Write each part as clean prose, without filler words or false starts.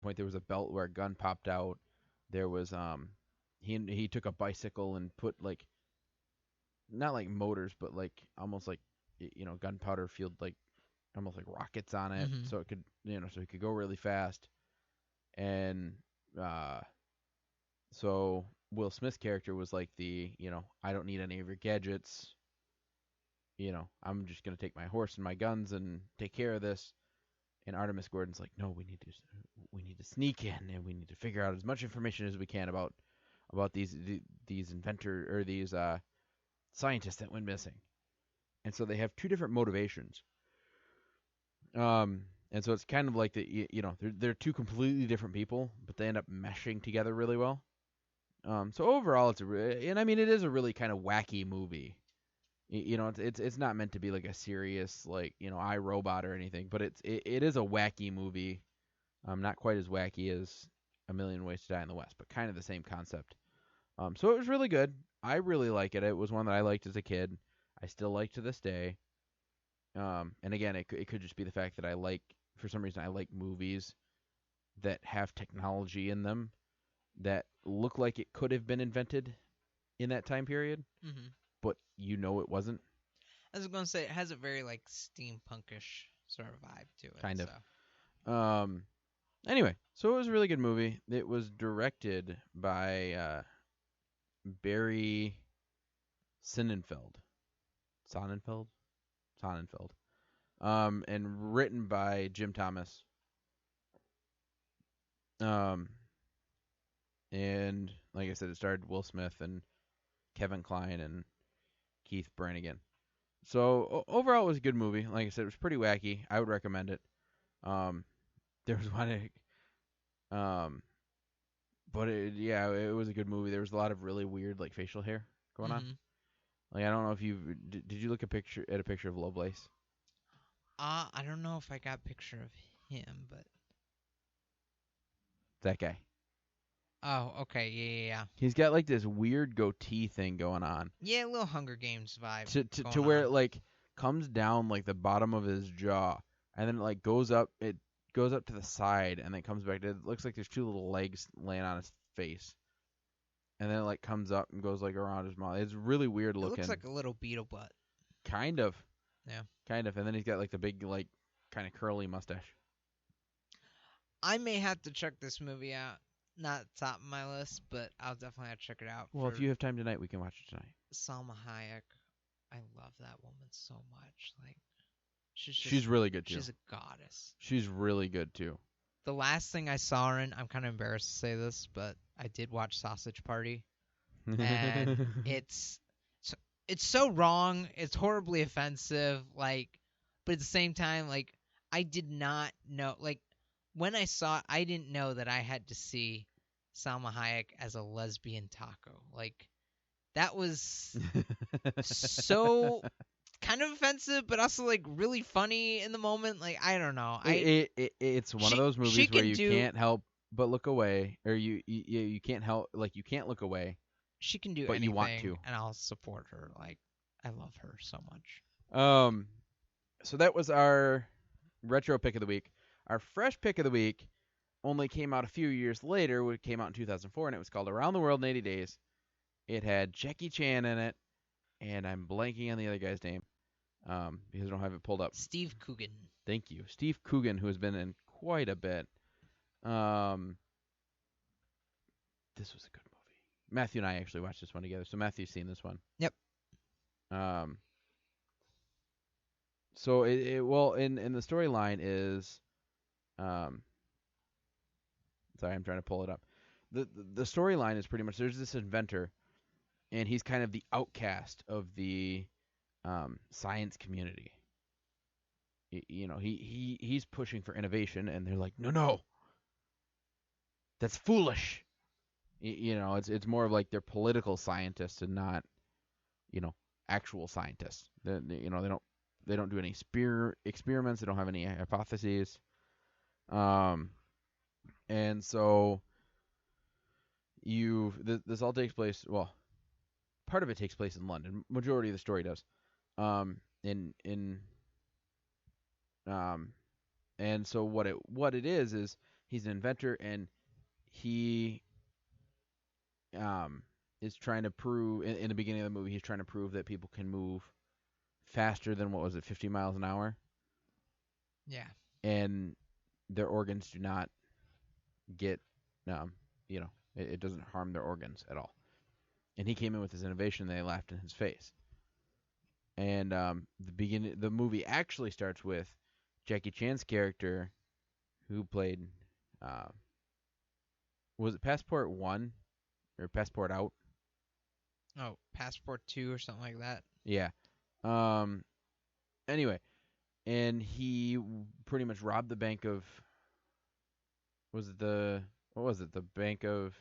point there was a belt where a gun popped out. There was he took a bicycle and put like not like motors but like almost like gunpowder field like almost like rockets on it Mm-hmm. so it could so he could go really fast. And uh so Will Smith's character was like I don't need any of your gadgets. I'm just gonna take my horse and my guns and take care of this. And Artemis Gordon's like, no, we need to sneak in and we need to figure out as much information as we can about these inventor or these scientists that went missing. And so they have two different motivations. And so it's kind of like they're two completely different people, but they end up meshing together really well. So overall, and I mean it is a really kind of wacky movie. It's not meant to be like a serious like I Robot or anything, but it is a wacky movie. Not quite as wacky as A Million Ways to Die in the West, but kind of the same concept. So it was really good. I really like it. It was one that I liked as a kid. I still like to this day. And again, it could just be the fact that for some reason, I like movies that have technology in them that look like it could have been invented in that time period, Mm-hmm. but it wasn't. I was gonna say it has a very like steampunkish sort of vibe to it. Kind So of. Anyway, so it was a really good movie. It was directed by Barry Sonnenfeld. Sonnenfeld? Sonnenfeld. And written by Jim Thomas. Um, and like I said, it starred Will Smith and Kevin Kline and Keith Brannigan. So overall, it was a good movie. Like I said, it was pretty wacky. I would recommend it. Um, there was one, um, but it was a good movie. There was a lot of really weird like facial hair going on. mm-hmm. Like I don't know if did you look at a picture of Lovelace? I don't know if I got a picture of him, but That guy. oh, okay, yeah. He's got like this weird goatee thing going on. Yeah, a little Hunger Games vibe To going where on. it like comes down like the bottom of his jaw and then it like goes up to the side and then comes back. It looks like there's two little legs laying on his face. And then it like comes up and goes like around his mouth. It's really weird It looking. looks like a little beetle butt. Kind of. Yeah. Kind of. And then he's got like the big like kind of curly mustache. I may have to check this movie out. Not top of my list, but I'll definitely have to check it out. Well, for if you have time tonight, we can watch it tonight. Salma Hayek, I love that woman so much. Like, She's really good too. she's a goddess. She's really good too. The last thing I saw her in, I'm kind of embarrassed to say this, but I did watch Sausage Party, and it's so wrong. It's horribly offensive. Like, but at the same time, like, I did not know. Like, when I saw it, I didn't know that I had to see Salma Hayek as a lesbian taco. Like, that was so kind of offensive, but also like really funny in the moment. Like, I don't know. It's one She- of those she movies where can you do- can't help but look away, or you can't help like you can't look away. She can do But anything, you want to. and I'll support her. Like, I love her so much. So that was our retro pick of the week. Our fresh pick of the week only came out a few years later. It came out in 2004, and it was called Around the World in 80 Days. It had Jackie Chan in it, and I'm blanking on the other guy's name because I don't have it pulled up. Steve Coogan. Thank you, Steve Coogan, who has been in quite a bit. This was a good movie. Matthew and I actually watched this one together, so Matthew's seen this one. Yep. So in the storyline is, sorry, I'm trying to pull it up. The storyline is pretty much there's this inventor, and he's kind of the outcast of the science community. He's pushing for innovation, and they're like, no, that's foolish. It's more of like they're political scientists and not, actual scientists. They don't do any experiments. They don't have any hypotheses. And so this all takes place. Well, part of it takes place in London. Majority of the story does. And so what it is he's an inventor, and he um is trying to prove in the beginning of the movie he's trying to prove that people can move faster than what was it 50 miles an hour, Yeah. and their organs do not get um it doesn't harm their organs at all. And he came in with his innovation, and they laughed in his face. And the movie actually starts with Jackie Chan's character, who played, uh, was it Passport One or Passport Out? Oh, Passport 2 or something like that. Yeah. Um. Anyway, and he pretty much robbed the bank of. Was it the what was it? The Bank of.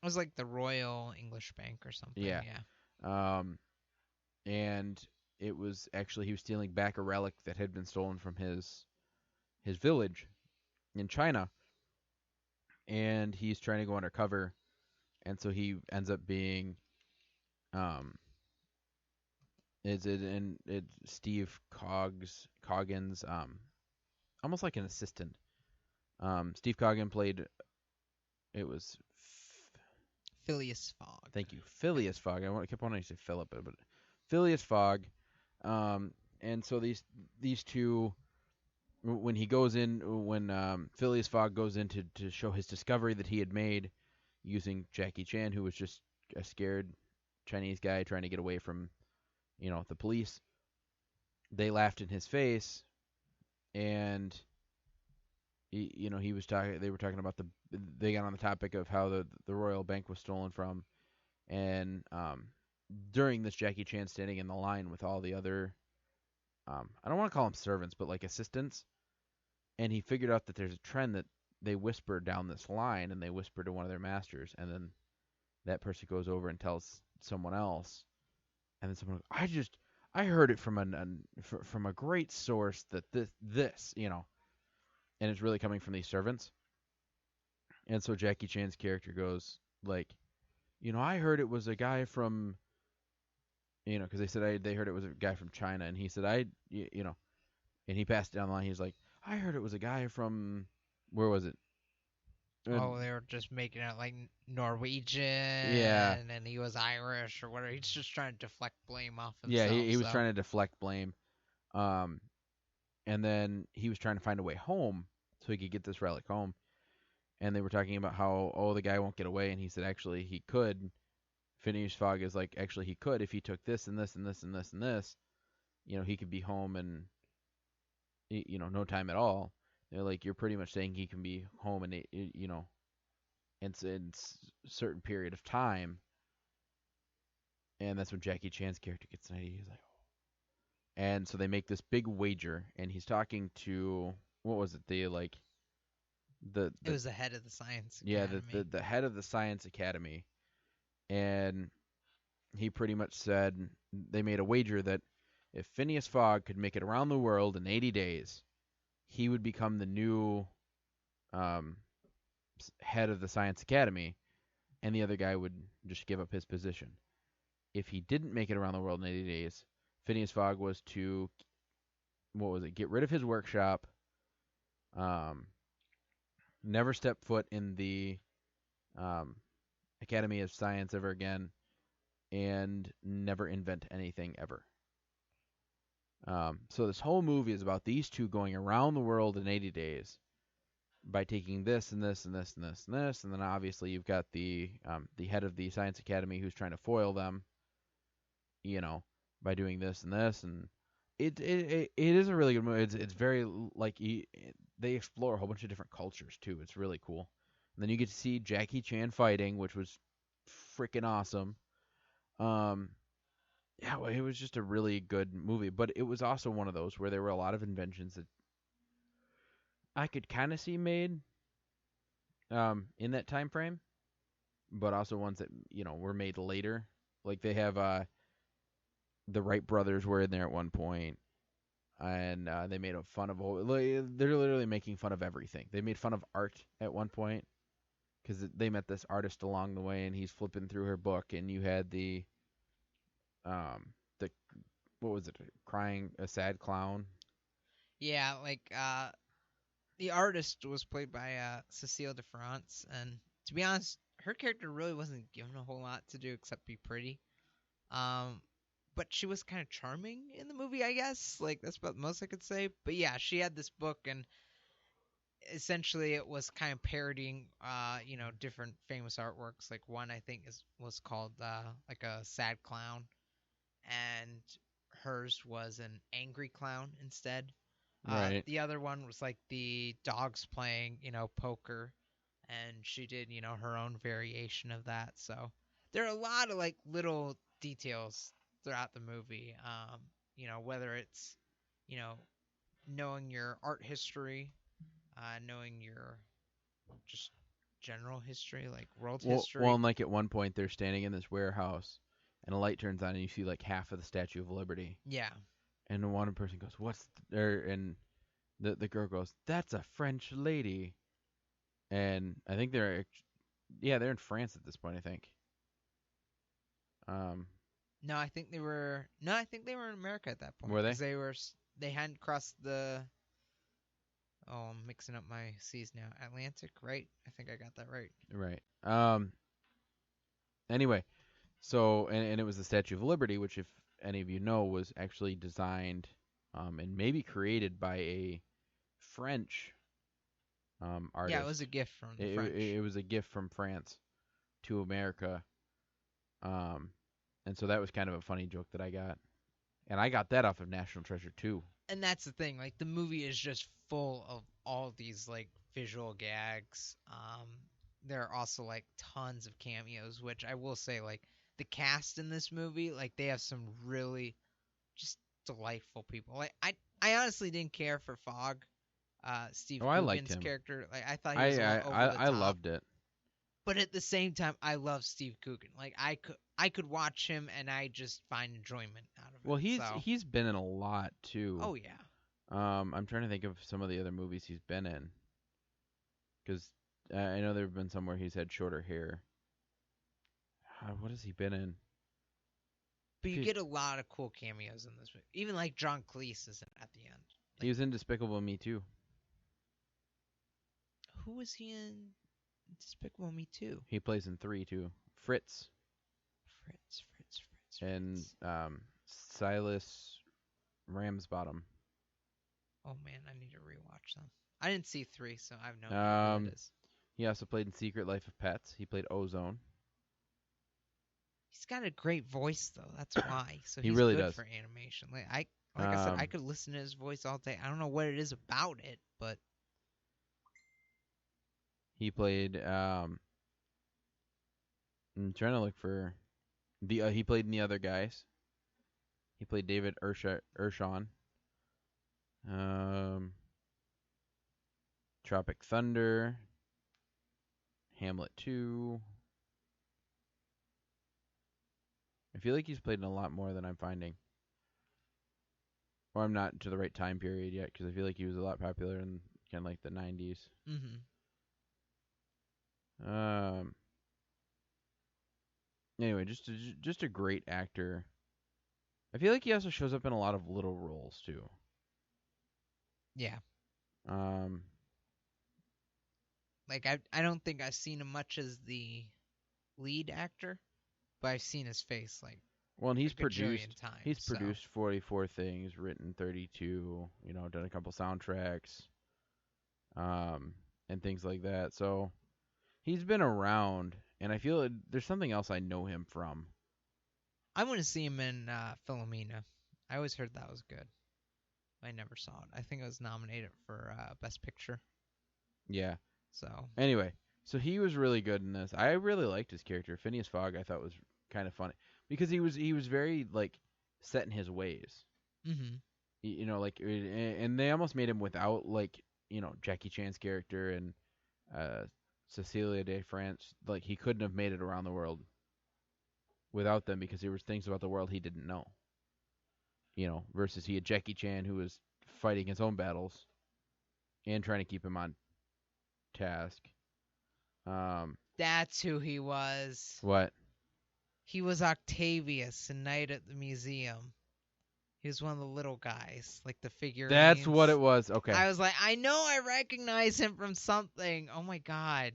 It was like the Royal English Bank or something. Yeah. Yeah. Um. And it was actually he was stealing back a relic that had been stolen from his village in China, and he's trying to go undercover, and so he ends up being um is it in it Steve Coggin's almost like an assistant. Steve Coggin played it was Phileas Fogg. thank you Phileas Fogg. I kept wanting to say Philip, but Phileas Fogg. And so these two when he goes in when Phileas Fogg goes in to show his discovery that he had made using Jackie Chan, who was just a scared Chinese guy trying to get away from the police. They laughed in his face, and he was talking. They were talking about they got on the topic of how the royal bank was stolen from, and during this Jackie Chan standing in the line with all the other I don't want to call them servants, but like assistants, and he figured out that there's a trend that they whisper down this line, and they whisper to one of their masters, and then that person goes over and tells someone else, and then someone goes, I heard it from from a great source that this and it's really coming from these servants. And so Jackie Chan's character goes like, I heard it was a guy from, because they said they heard it was a guy from China, and he said and he passed it down the line. He's like, I heard it was a guy from, where was it? Oh, they were just making it like Norwegian, Yeah. and he was Irish or whatever. He's just trying to deflect blame off Yeah, himself. he was trying to deflect blame. And then he was trying to find a way home so he could get this relic home. And they were talking about how, the guy won't get away, and he said actually he could. Phineas Fogg is like, actually he could if he took this and this and this and this and this, he could be home in no time at all. They're like, you're pretty much saying he can be home in in certain period of time. And that's when Jackie Chan's character gets an idea. He's like, and so they make this big wager, and he's talking to, what was it? It was the head of the science yeah, academy. the head of the science academy, and he pretty much said they made a wager that if Phineas Fogg could make it around the world in 80 days, he would become the new head of the science academy, and the other guy would just give up his position. If he didn't make it around the world in 80 days, Phineas Fogg was to, get rid of his workshop, never step foot in the Academy of Science ever again, and never invent anything ever. So this whole movie is about these two going around the world in 80 days by taking this and this and this and this and this, and then obviously you've got the head of the Science Academy who's trying to foil them, by doing this and this, and it is a really good movie. It's very like they explore a whole bunch of different cultures too. It's really cool. And then you get to see Jackie Chan fighting, which was freaking awesome. Yeah, well, it was just a really good movie, but it was also one of those where there were a lot of inventions that I could kind of see made in that time frame, but also ones that were made later. Like they have the Wright brothers were in there at one point, and they made a fun of they're literally making fun of everything. They made fun of art at one point because they met this artist along the way, and he's flipping through her book, and you had the what was it? A sad clown. Yeah, like The artist was played by Cecile de France, and to be honest, her character really wasn't given a whole lot to do except be pretty. Um, but she was kind of charming in the movie, I guess. Like that's about the most I could say. But yeah, she had this book, and essentially it was kind of parodying, different famous artworks. Like one I think was called like a sad clown, and hers was an angry clown instead. Right. The other one was like the dogs playing, poker, and she did, her own variation of that. So there are a lot of like little details throughout the movie. Whether it's, you know, knowing your art history, knowing your just general history, like world history. Well, and like at one point they're standing in this warehouse, and a light turns on, and you see like half of the Statue of Liberty. Yeah. And one person goes, "What's there?" And the girl goes, "That's a French lady." And I think they're in France at this point, I think. Um, No, I think they were. No, I think they were in America at that point. Were they? 'Cause they hadn't crossed the. Oh, I'm mixing up my seas now. Atlantic, right? I think I got that right. right. Anyway, so and it was the Statue of Liberty, which, if any of you know, was actually designed, and maybe created by a French artist. Yeah, it was a gift from the It, French. it was a gift from France to America. And so that was kind of a funny joke that I got. And I got that off of National Treasure too. And that's the thing. Like the movie is just full of all these like visual gags. There are also like tons of cameos, which I will say, like the cast in this movie, like they have some really just delightful people. Like I honestly didn't care for Fogg, Steve I liked Coogan's him. character. Like I thought he was a little over the I top. loved it. But at the same time, I love Steve Coogan. Like I could watch him and I just find enjoyment out of it. Well, So. he's been in a lot too. Oh yeah. I'm trying to think of some of the other movies he's been in. Because I know there have been some where he's had shorter hair. What has he been in? But you get a lot of cool cameos in this movie. Even like John Cleese is at the end. He was in Despicable Me too. Who was he in Despicable Me 2? He plays in 3 too. Fritz Fritz. and Silas Ramsbottom. Oh man, I need to rewatch them. I didn't see 3, so I have no idea what it is. He also played in Secret Life of Pets. He played Ozone. He's got a great voice though. That's why. So He he's really good does. for animation. Like I said, I could listen to his voice all day. I don't know what it is about it, but He played. I'm trying to look for the. He played in The Other Guys. He played David Urshon. Tropic Thunder. Hamlet 2. I feel like he's played in a lot more than I'm finding. Or I'm not to the right time period yet, because I feel like he was a lot popular in kind of like the 90s. Anyway, just a great actor. I feel like he also shows up in a lot of little roles too. yeah. Like I don't think I've seen him much as the lead actor, but I've seen his face like. Well, and he's a gajillion produced. times, He's so. produced 44 things, written 32. Done a couple soundtracks, and things like that. So he's been around, and I feel there's something else I know him from. I want to see him in Philomena. I always heard that was good. I never saw it. I think it was nominated for Best Picture. Yeah. So. Anyway, so he was really good in this. I really liked his character. Phineas Fogg, I thought was kind of funny because he was very like set in his ways. And they almost made him without like Jackie Chan's character and Cecilia de France. Like he couldn't have made it around the world without them because there was things about the world he didn't know. Versus he had Jackie Chan who was fighting his own battles and trying to keep him on task. That's who he was. What? He was Octavius in Night at the Museum. He was one of the little guys, like the figurines. That's what it was. Okay. I was like, I know I recognize him from something. Oh my god.